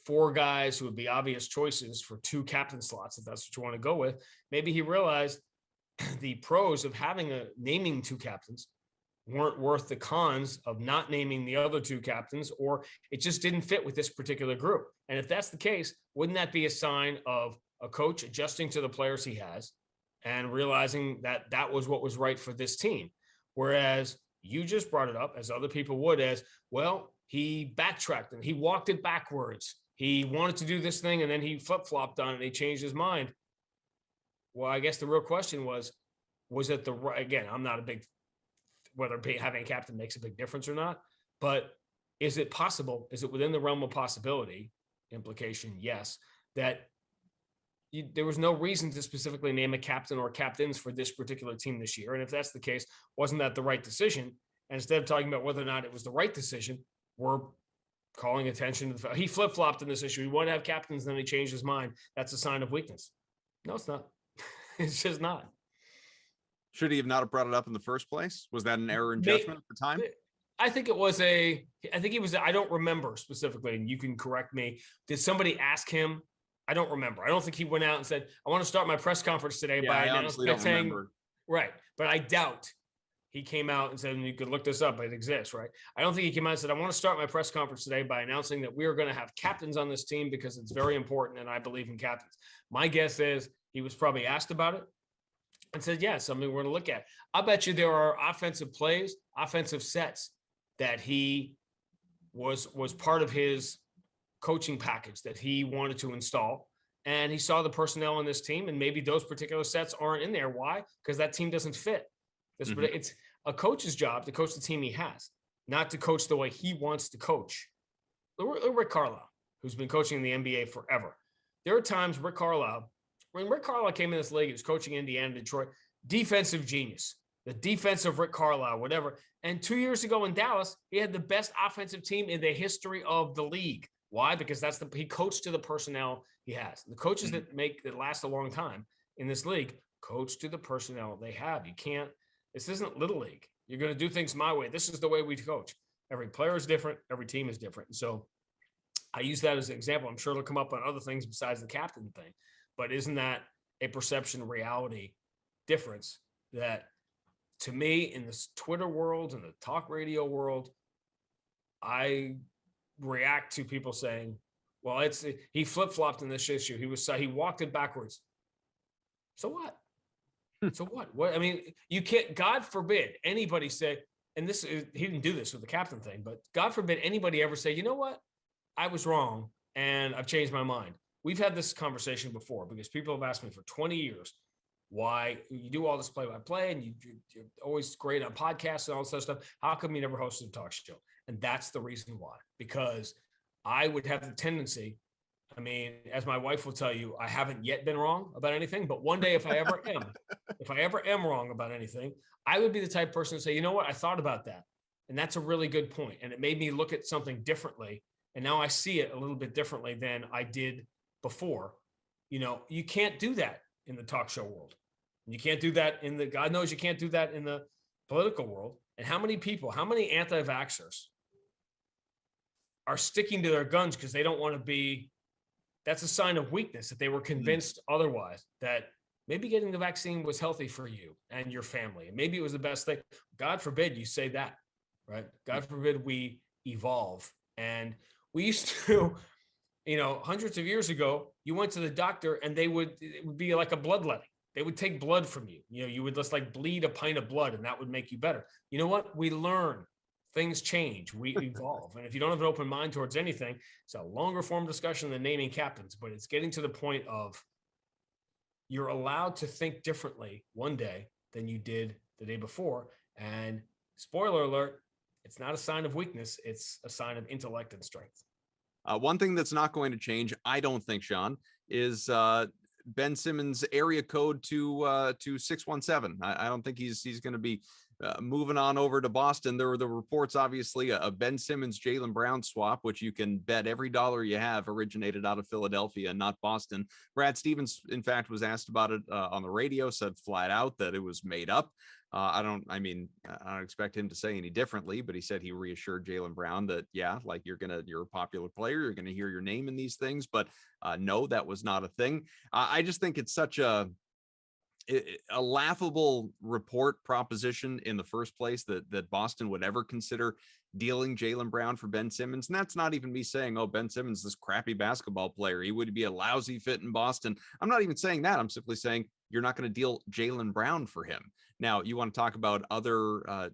4 guys who would be obvious choices for 2 captain slots, if that's what you want to go with. Maybe he realized the pros of naming 2 captains weren't worth the cons of not naming the other 2 captains, or it just didn't fit with this particular group. And if that's the case, wouldn't that be a sign of a coach adjusting to the players he has and realizing that that was what was right for this team. Whereas you just brought it up, as other people would, as, well, he backtracked and he walked it backwards. He wanted to do this thing and then he flip-flopped on it and he changed his mind. Well, I guess the real question was it the right, again, I'm not a big, whether having a captain makes a big difference or not, but is it possible? Is it within the realm of possibility? Implication, yes, that there was no reason to specifically name a captain or captains for this particular team this year. And if that's the case, wasn't that the right decision? And instead of talking about whether or not it was the right decision, we're calling attention to he flip-flopped in this issue. He wanted to have captains, then he changed his mind. That's a sign of weakness. No, it's not. It's just not. Should he have not brought it up in the first place? Was that an error in judgment at the time? I think he was, I don't remember specifically, and you can correct me. Did somebody ask him? I don't remember. I don't think he went out and said, I want to start my press conference today by honestly don't remember. Right. But I doubt he came out and said, and you could look this up, it exists, right? I don't think he came out and said, I want to start my press conference today by announcing that we are going to have captains on this team because it's very important and I believe in captains. My guess is he was probably asked about it and said, yeah, something we're going to look at. I bet you there are offensive plays, offensive sets that he was part of his coaching package that he wanted to install. And he saw the personnel on this team, and maybe those particular sets aren't in there. Why? Because that team doesn't fit. It's a coach's job to coach the team he has, not to coach the way he wants to coach. Rick Carlisle, who's been coaching in the NBA forever. There are times when Rick Carlisle came in this league, he was coaching Indiana, Detroit, defensive genius, the defensive Rick Carlisle, whatever. And 2 years ago in Dallas, he had the best offensive team in the history of the league. Why? Because he coached to the personnel he has. The coaches that last a long time in this league coach to the personnel they have. This isn't Little League. You're going to do things my way. This is the way we coach. Every player is different. Every team is different. And so I use that as an example. I'm sure it'll come up on other things besides the captain thing. But isn't that a perception reality difference that, to me, in this Twitter world and the talk radio world, I react to people saying, well, he flip-flopped in this issue. He walked it backwards. So what? So what? I mean, you can't, God forbid anybody say, and he didn't do this with the captain thing, but God forbid anybody ever say, you know what? I was wrong and I've changed my mind. We've had this conversation before because people have asked me for 20 years why you do all this play-by-play and you're always great on podcasts and all this other stuff. How come you never hosted a talk show? And that's the reason why, because I would have the tendency, I mean, as my wife will tell you, I haven't yet been wrong about anything, but one day if I ever am wrong about anything, I would be the type of person to say, you know what, I thought about that. And that's a really good point. And it made me look at something differently. And now I see it a little bit differently than I did before. You know, you can't do that in the talk show world. You can't do that God knows you can't do that in the political world. And how many anti-vaxxers are sticking to their guns because they don't want to be, that's a sign of weakness, that they were convinced otherwise, that maybe getting the vaccine was healthy for you and your family. And maybe it was the best thing. God forbid you say that, right? God forbid we evolve. And we used to, hundreds of years ago, you went to the doctor and it would be like a bloodletting. They would take blood from you. You would just like bleed a pint of blood and that would make you better. You know what? We learn. Things change. We evolve. And if you don't have an open mind towards anything, it's a longer form discussion than naming captains, but it's getting to the point of you're allowed to think differently one day than you did the day before. And spoiler alert, it's not a sign of weakness. It's a sign of intellect and strength. One thing that's not going to change, I don't think, Sean, is Ben Simmons area code to 617. I don't think he's going to be moving on over to Boston. There were the reports, obviously, a Ben Simmons, Jaylen Brown swap, which you can bet every dollar you have originated out of Philadelphia, not Boston. Brad Stevens, in fact, was asked about it on the radio, said flat out that it was made up. I don't expect him to say any differently, but he said he reassured Jaylen Brown that, yeah, like you're a popular player. You're going to hear your name in these things, but no, that was not a thing. I just think it's such a laughable report proposition in the first place that Boston would ever consider dealing Jaylen Brown for Ben Simmons. And that's not even me saying, oh, Ben Simmons, this crappy basketball player, he would be a lousy fit in Boston. I'm not even saying that. I'm simply saying you're not going to deal Jaylen Brown for him. Now, you want to talk about other,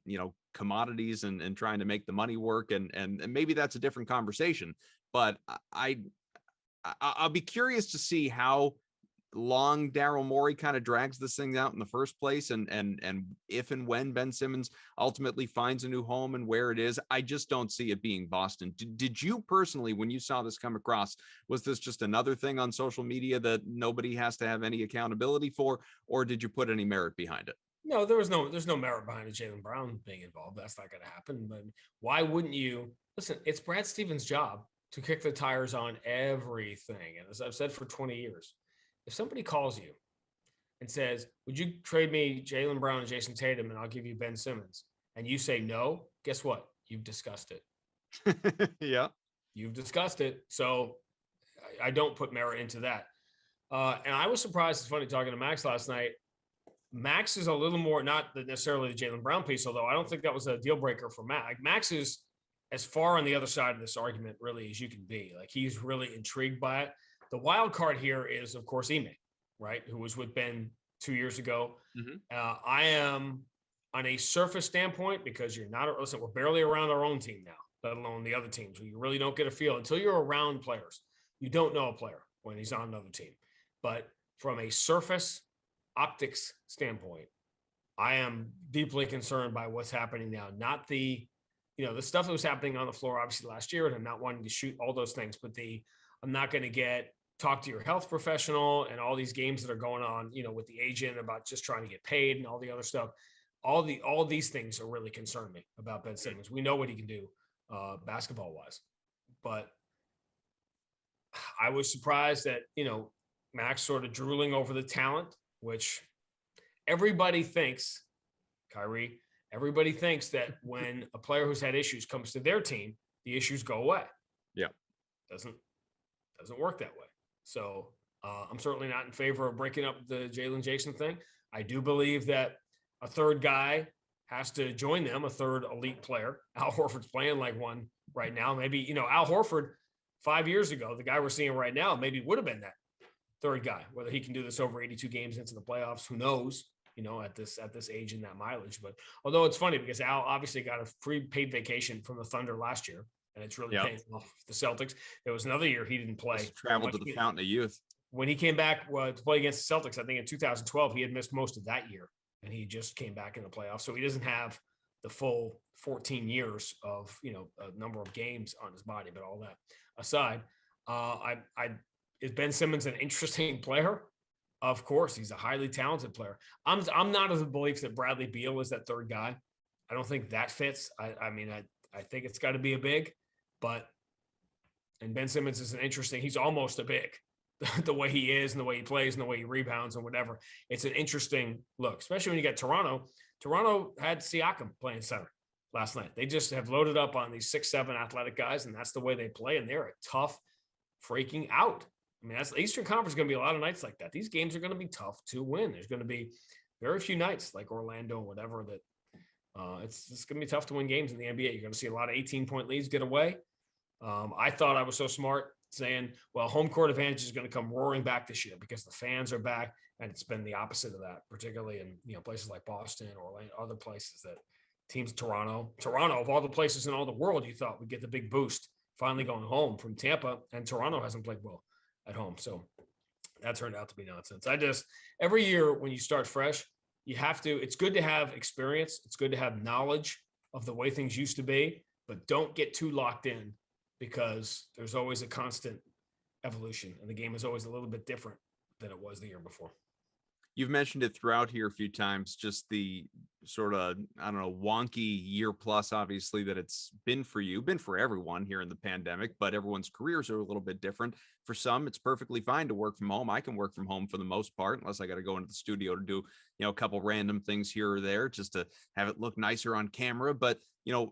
commodities and trying to make the money work, and maybe that's a different conversation. But I'll be curious to see how long Daryl Morey kind of drags this thing out in the first place, and if and when Ben Simmons ultimately finds a new home and where it is. I just don't see it being Boston. Did you personally, when you saw this come across, was this just another thing on social media that nobody has to have any accountability for, or did you put any merit behind it? No, there's no merit behind Jaylen Brown being involved. That's not going to happen. But why wouldn't you? Listen, it's Brad Stevens' job to kick the tires on everything. And as I've said for 20 years, if somebody calls you and says, would you trade me Jaylen Brown and Jayson Tatum and I'll give you Ben Simmons, and you say no, guess what? You've discussed it. Yeah. You've discussed it. So I don't put merit into that. And I was surprised. It's funny talking to Max last night. Max is a little more, not necessarily the Jaylen Brown piece, although I don't think that was a deal breaker for Max. Like, Max is as far on the other side of this argument really as you can be. Like, he's really intrigued by it. The wild card here is, of course, Ime, right? Who was with Ben 2 years ago. Mm-hmm. I am on a surface standpoint, because listen, we're barely around our own team now, let alone the other teams. You really don't get a feel until you're around players. You don't know a player when he's on another team. But from a surface optics standpoint, I am deeply concerned by what's happening now. Not the stuff that was happening on the floor, obviously last year, and I'm not wanting to shoot all those things, but I'm not going to talk to your health professional and all these games that are going on, with the agent about just trying to get paid and all the other stuff. All these things are really concern me about Ben Simmons. We know what he can do basketball wise, but I was surprised that, Max sort of drooling over the talent, which everybody thinks, Kyrie, everybody thinks that when a player who's had issues comes to their team, the issues go away. Yeah. Doesn't work that way. So I'm certainly not in favor of breaking up the Jaylen Jayson thing. I do believe that a third guy has to join them, a third elite player. Al Horford's playing like one right now. Maybe, Al Horford 5 years ago, the guy we're seeing right now, maybe would have been that third guy. Whether he can do this over 82 games into the playoffs, who knows, at this age and that mileage. But although it's funny because Al obviously got a free paid vacation from the Thunder last year, and it's really paying off the Celtics. There was another year he didn't play. Traveled to the Fountain of Youth. When he came back to play against the Celtics, I think in 2012, he had missed most of that year, and he just came back in the playoffs. So he doesn't have the full 14 years of, a number of games on his body. But all that aside, is Ben Simmons an interesting player? Of course, he's a highly talented player. I'm not of the belief that Bradley Beal is that third guy. I don't think that fits. I think it's got to be a big, and Ben Simmons is he's almost a big, the way he is and the way he plays and the way he rebounds and whatever. It's an interesting look, especially when you get Toronto. Toronto had Siakam playing center last night. They just have loaded up on these 6'7" athletic guys, and that's the way they play, and they're a tough freaking out. I mean, that's the Eastern Conference is going to be a lot of nights like that. These games are going to be tough to win. There's going to be very few nights like Orlando and whatever that it's going to be tough to win games in the NBA. You're going to see a lot of 18-point leads get away. I thought I was so smart saying, well, home court advantage is going to come roaring back this year because the fans are back, and it's been the opposite of that, particularly in places like Boston or Orlando, other places that teams, Toronto of all the places in all the world you thought would get the big boost finally going home from Tampa, and Toronto hasn't played well at home. So that turned out to be nonsense. Every year when you start fresh, it's good to have experience. It's good to have knowledge of the way things used to be, but don't get too locked in because there's always a constant evolution and the game is always a little bit different than it was the year before. You've mentioned it throughout here a few times, just the sort of, wonky year plus, obviously, that it's been for you, been for everyone here in the pandemic, but everyone's careers are a little bit different. For some, it's perfectly fine to work from home. I can work from home for the most part, unless I got to go into the studio to do, a couple random things here or there just to have it look nicer on camera. But,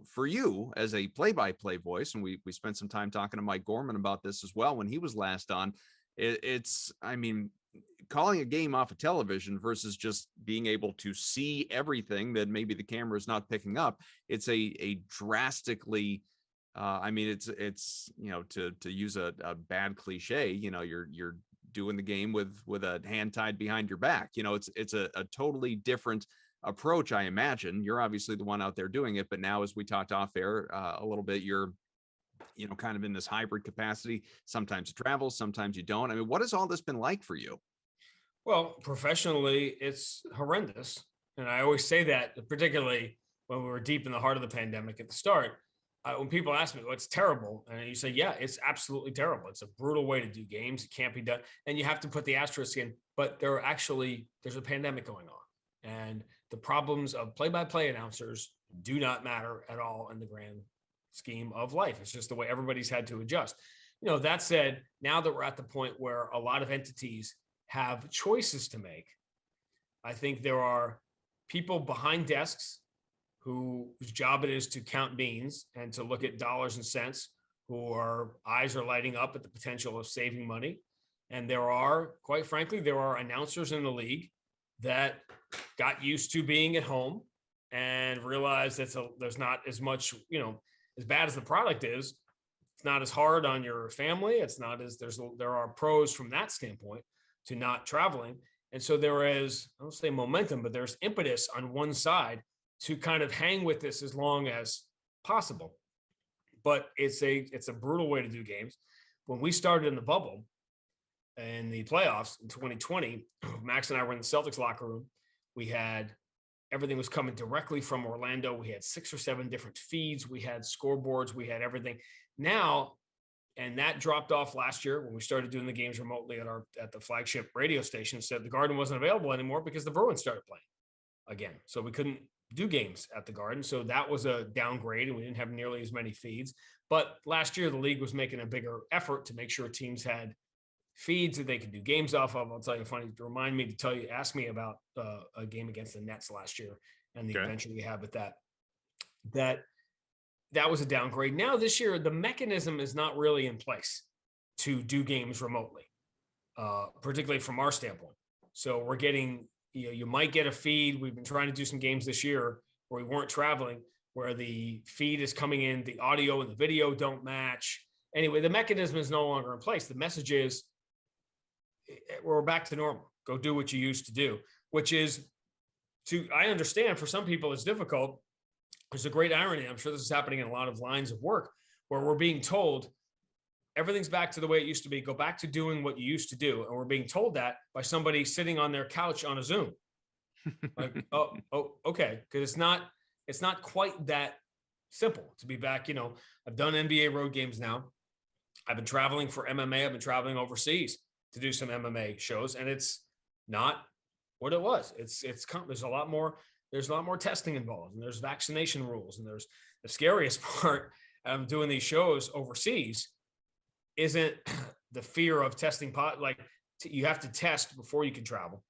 for you as a play-by-play voice, and we spent some time talking to Mike Gorman about this as well when he was last on, calling a game off of television versus just being able to see everything that maybe the camera is not picking up. It's a drastically, to use a bad cliche, you're doing the game with a hand tied behind your back. It's a totally different approach. I imagine you're obviously the one out there doing it, but now, as we talked off air a little bit, you're kind of in this hybrid capacity. Sometimes you travel, sometimes you don't. I mean, what has all this been like for you? Well, professionally, it's horrendous. And I always say that, particularly when we were deep in the heart of the pandemic at the start. When people ask me, well, it's terrible. And you say, yeah, it's absolutely terrible. It's a brutal way to do games. It can't be done. And you have to put the asterisk in, but there's a pandemic going on. And the problems of play-by-play announcers do not matter at all in the grand scheme of life. It's just the way everybody's had to adjust. That said, now that we're at the point where a lot of entities have choices to make, I think there are people behind desks whose job it is to count beans and to look at dollars and cents, eyes are lighting up at the potential of saving money. And quite frankly, there are announcers in the league that got used to being at home and realized that there's not as much, as bad as the product is, it's not as hard on your family. It's not as there are pros from that standpoint to not traveling. And so there is, I don't say momentum, but there's impetus on one side to kind of hang with this as long as possible. But it's a brutal way to do games. When we started in the bubble and the playoffs in 2020, Max and I were in the Celtics locker room. Everything was coming directly from Orlando. We had 6 or 7 different feeds. We had scoreboards. We had everything. Now, and that dropped off last year when we started doing the games remotely at the flagship radio station. Said the Garden wasn't available anymore because the Bruins started playing again. So we couldn't do games at the Garden. So that was a downgrade, and we didn't have nearly as many feeds. But last year, the league was making a bigger effort to make sure teams had feeds that they could do games off of. I'll tell you funny, ask me about a game against the Nets last year and the adventure we had with that. That was a downgrade. Now this year, the mechanism is not really in place to do games remotely, particularly from our standpoint. So we're getting, you might get a feed. We've been trying to do some games this year where we weren't traveling, where the feed is coming in, the audio and the video don't match. Anyway, the mechanism is no longer in place. The message is, we're back to normal. Go do what you used to do, which is I understand for some people it's difficult. There's a great irony. I'm sure this is happening in a lot of lines of work where we're being told everything's back to the way it used to be. Go back to doing what you used to do. And we're being told that by somebody sitting on their couch on a Zoom. Like, oh, okay. Because it's not quite that simple to be back. I've done NBA road games now. I've been traveling for MMA. I've been traveling overseas to do some MMA shows, and it's not what it was. There's a lot more testing involved, and there's vaccination rules, and there's the scariest part of doing these shows overseas isn't the fear of testing you have to test before you can travel.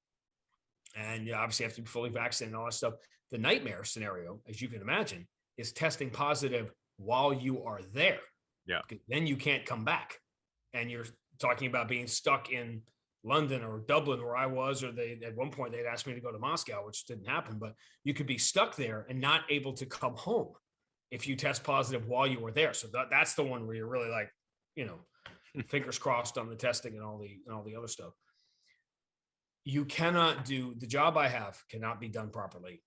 And you obviously have to be fully vaccinated and all that stuff. The nightmare scenario, as you can imagine, is testing positive while you are there. Yeah. Because then you can't come back. And you're talking about being stuck in London or Dublin where I was, or at one point they'd asked me to go to Moscow, which didn't happen, but you could be stuck there and not able to come home if you test positive while you were there. So that's the one where you're really like, fingers crossed on the testing and all the other stuff. You cannot do the job I have cannot be done properly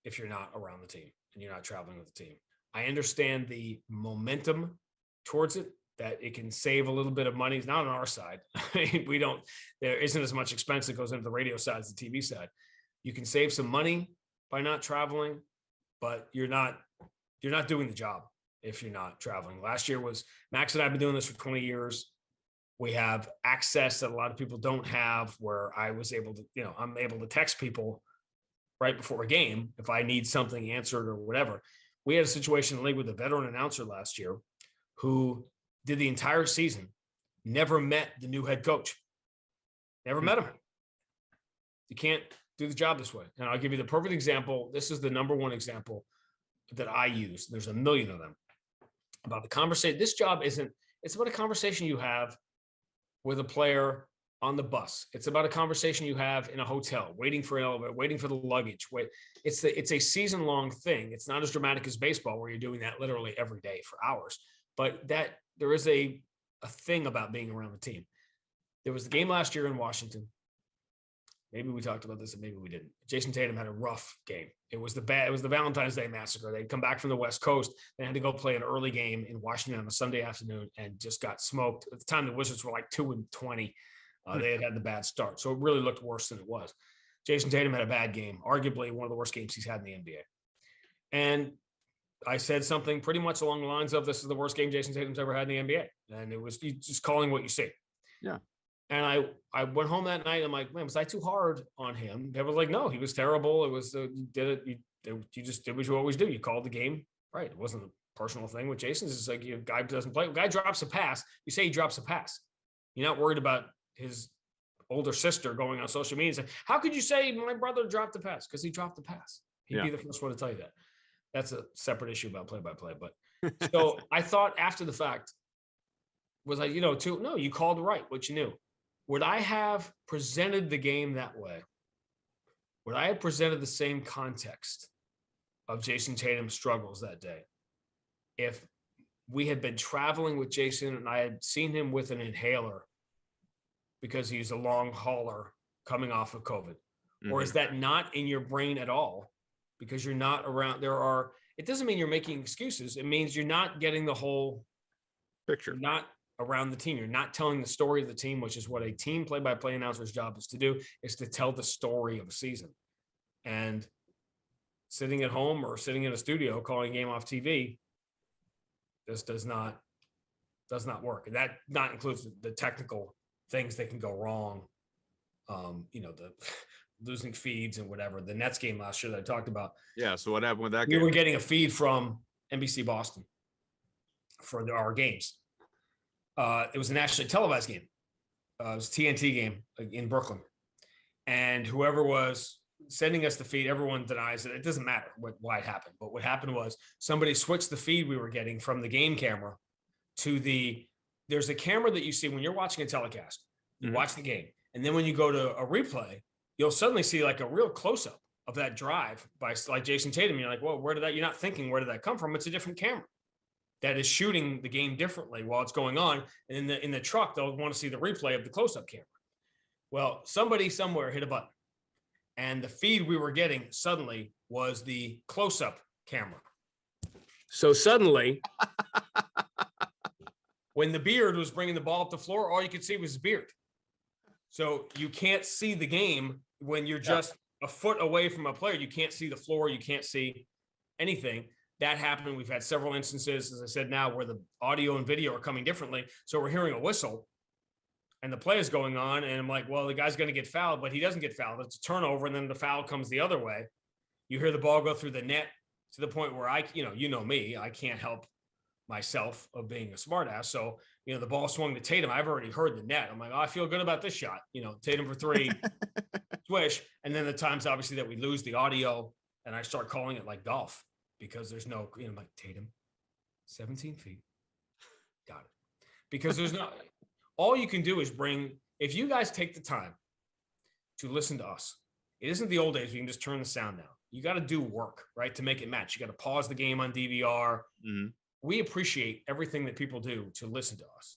if you're not around the team and you're not traveling with the team. I understand the momentum towards it, that it can save a little bit of money. It's not on our side. There isn't as much expense that goes into the radio side as the TV side. You can save some money by not traveling, but you're not doing the job if you're not traveling. Last year was Max and I have been doing this for 20 years. We have access that a lot of people don't have, where I was able to, I'm able to text people right before a game if I need something answered or whatever. We had a situation in the league with a veteran announcer last year who did the entire season, never met the new head coach, never met him. You can't do the job this way. And I'll give you the perfect example. This is the number one example that I use. There's a million of them about the conversation. This job it's about a conversation you have with a player on the bus. It's about a conversation you have in a hotel, waiting for an elevator, waiting for the luggage. It's a season-long thing. It's not as dramatic as baseball, where you're doing that literally every day for hours. But there is a thing about being around the team. There was the game last year in Washington. Maybe we talked about this and maybe we didn't. Jayson Tatum had a rough game. It was the Valentine's Day massacre. They'd come back from the West Coast. They had to go play an early game in Washington on a Sunday afternoon and just got smoked. At the time, the Wizards were like 2-20. They had the bad start. So it really looked worse than it was. Jayson Tatum had a bad game, arguably one of the worst games he's had in the NBA. And I said something pretty much along the lines of, this is the worst game Jayson Tatum's ever had in the NBA. And it was just calling what you see. Yeah. And I went home that night. I'm like, man, was I too hard on him? They were like, no, he was terrible. It was, you did it. You just did what you always do. You called the game right. It wasn't a personal thing with Jayson. It's like, a guy doesn't play. A guy drops a pass. You say he drops a pass. You're not worried about his older sister going on social media and saying, how could you say my brother dropped the pass? Because he dropped the pass. He'd be the first one to tell you that. That's a separate issue about play-by-play. But so I thought after the fact, was like, no, you called right what you knew. Would I have presented the game that way? Would I have presented the same context of Jayson Tatum's struggles that day if we had been traveling with Jayson and I had seen him with an inhaler because he's a long hauler coming off of COVID? Mm-hmm. Or is that not in your brain at all because you're not around? It doesn't mean you're making excuses. It means you're not getting the whole picture. You're not around the team. You're not telling the story of the team, which is what a team play-by-play announcer's job is to do, is to tell the story of a season. And sitting at home or sitting in a studio calling a game off TV, this does not work. And that not includes the technical things that can go wrong. The losing feeds and whatever. The Nets game last year that I talked about. Yeah. So what happened with that game? We were getting a feed from NBC Boston for our games. It was a nationally televised game. It was a TNT game in Brooklyn. And whoever was sending us the feed, everyone denies it. It doesn't matter why it happened. But what happened was somebody switched the feed we were getting from the game camera to there's a camera that you see when you're watching a telecast. You watch the game. And then when you go to a replay, you'll suddenly see like a real close-up of that drive by like Jayson Tatum. You're like, well, where did that? You're not thinking, where did that come from? It's a different camera that is shooting the game differently while it's going on. And in the truck, they'll want to see the replay of the close-up camera. Well, somebody somewhere hit a button, and the feed we were getting suddenly was the close-up camera. So suddenly, when the beard was bringing the ball up the floor, all you could see was his beard. So you can't see the game when you're just a foot away from a player. You can't see the floor. You can't see anything. That happened. We've had several instances, as I said now, where the audio and video are coming differently. So we're hearing a whistle and the play is going on. And I'm like, well, the guy's going to get fouled, but he doesn't get fouled. It's a turnover. And then the foul comes the other way. You hear the ball go through the net to the point where you know me, I can't help myself of being a smartass. So, the ball swung to Tatum. I've already heard the net. I'm like, I feel good about this shot. Tatum for three, swish. And then the times, obviously, that we lose the audio and I start calling it like golf because there's no, I'm like, Tatum, 17 feet. Got it. Because there's no, all you can do is if you guys take the time to listen to us, it isn't the old days where you can just turn the sound down. You got to do work, right, to make it match. You got to pause the game on DVR. Mm-hmm. We appreciate everything that people do to listen to us.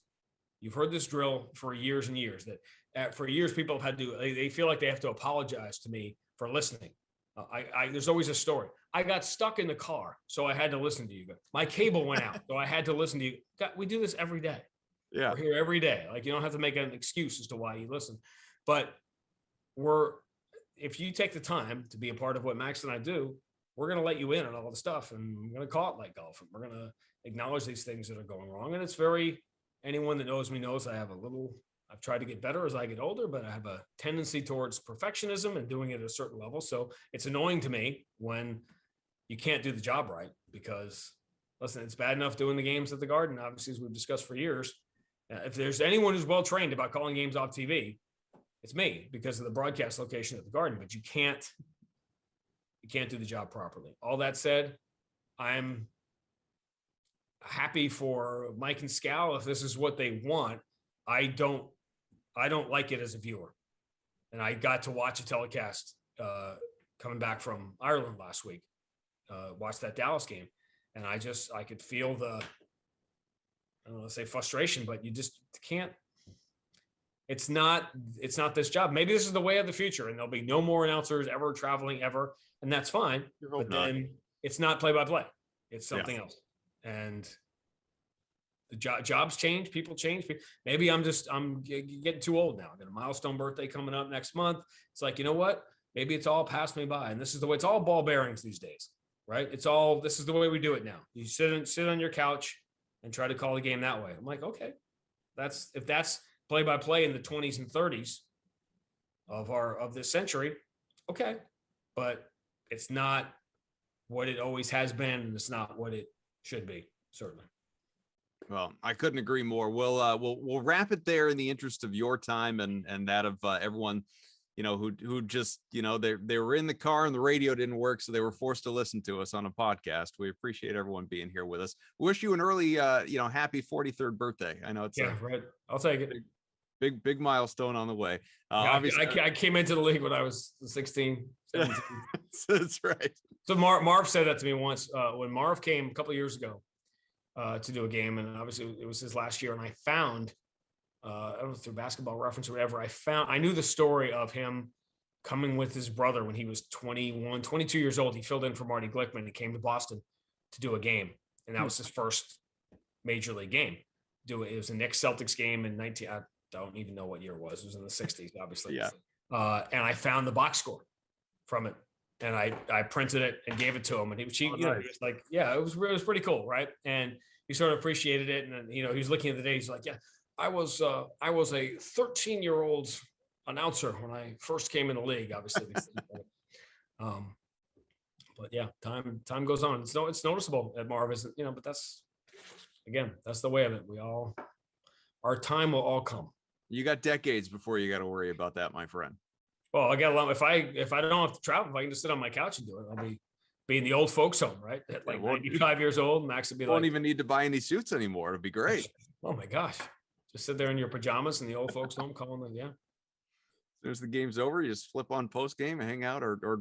You've heard this drill for years and years that for years people have had to, they feel like they have to apologize to me for listening. There's always a story. I got stuck in the car, so I had to listen to you. My cable went out, so I had to listen to you. We do this every day. Yeah. We're here every day. Like, you don't have to make an excuse as to why you listen. But if you take the time to be a part of what Max and I do, we're going to let you in on all the stuff, and we're going to call it like golf. And we're going to acknowledge these things that are going wrong. And it's anyone that knows me knows I've tried to get better as I get older, but I have a tendency towards perfectionism and doing it at a certain level. So it's annoying to me when you can't do the job right, because listen, it's bad enough doing the games at the Garden, obviously, as we've discussed for years. If there's anyone who's well-trained about calling games off TV, it's me, because of the broadcast location at the Garden, but you can't do the job properly. All that said, I'm happy for Mike and Scal if this is what they want. I don't like it as a viewer. And I got to watch a telecast coming back from Ireland last week, watch that Dallas game. And I could feel I don't want to say frustration, but you just can't. It's not this job. Maybe this is the way of the future, and there'll be no more announcers ever traveling ever, and that's fine. But then it's not play-by-play. It's something else. And the jobs change, people change. Maybe I'm getting too old now. I got a milestone birthday coming up next month. It's like, you know what? Maybe it's all passed me by, and this is the way. It's all ball bearings these days, right? This is the way we do it now. You sit on your couch and try to call the game that way. I'm like, okay, if that's play-by-play in the 20s and 30s of this century, okay, but it's not what it always has been, and it's not what it should be, certainly. Well, I couldn't agree more. We'll wrap it there in the interest of your time and that of everyone, who just, they were in the car and the radio didn't work, so they were forced to listen to us on a podcast. We appreciate everyone being here with us. We wish you an early, happy 43rd birthday. I know it's right. I'll take it. Big milestone on the way. Obviously, I came into the league when I was 16, 17. That's right. So Marv said that to me once when Marv came a couple of years ago to do a game, and obviously it was his last year. And I found, I don't know, through Basketball Reference or whatever, I knew the story of him coming with his brother when he was 21, 22 years old. He filled in for Marty Glickman. He came to Boston to do a game, and that was his first major league game. It was a Knicks Celtics game in I don't even know what year it was. It was in the 60s, obviously. Yeah. And I found the box score from it, and I printed it and gave it to him. And he was like, yeah, it was pretty cool, right? And he sort of appreciated it. And then, he was looking at the day. He's like, yeah, I was a 13-year-old announcer when I first came in the league, obviously. But yeah, time goes on. It's noticeable at Marv, isn't, but that's the way of it. Our time will all come. You got decades before you got to worry about that, my friend. Well, I got a lot. If I don't have to travel, if I can just sit on my couch and do it, I'll be in the old folks home, right? At like 95 years old, Max would be won't even need to buy any suits anymore. It'd be great. Oh my gosh. Just sit there in your pajamas in the old folks home calling them. Yeah. As soon as the game's over, you just flip on post game and hang out or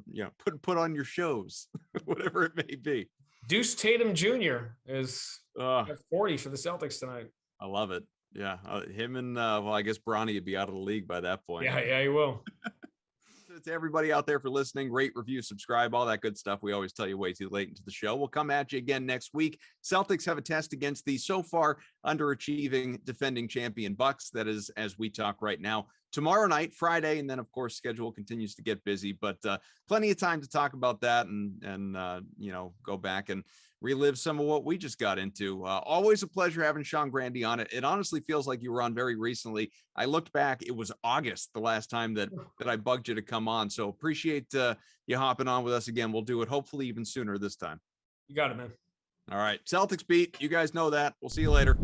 put on your shows, whatever it may be. Deuce Tatum Jr. is 40 for the Celtics tonight. I love it. Yeah. Him and I guess Bronny would be out of the league by that point. Yeah, he will. To everybody out there for listening, rate, review, subscribe, all that good stuff. We always tell you way too late into the show. We'll come at you again next week. Celtics have a test against the so far underachieving defending champion Bucks. That is, as we talk right now, tomorrow night, Friday, and then of course schedule continues to get busy, but plenty of time to talk about that and go back and relive some of what we just got into. Always a pleasure having Sean Grande on it. It honestly feels like you were on very recently. I looked back, it was August the last time that I bugged you to come on. So appreciate you hopping on with us again. We'll do it hopefully even sooner this time. You got it, man. All right. Celtics beat. You guys know that. We'll see you later.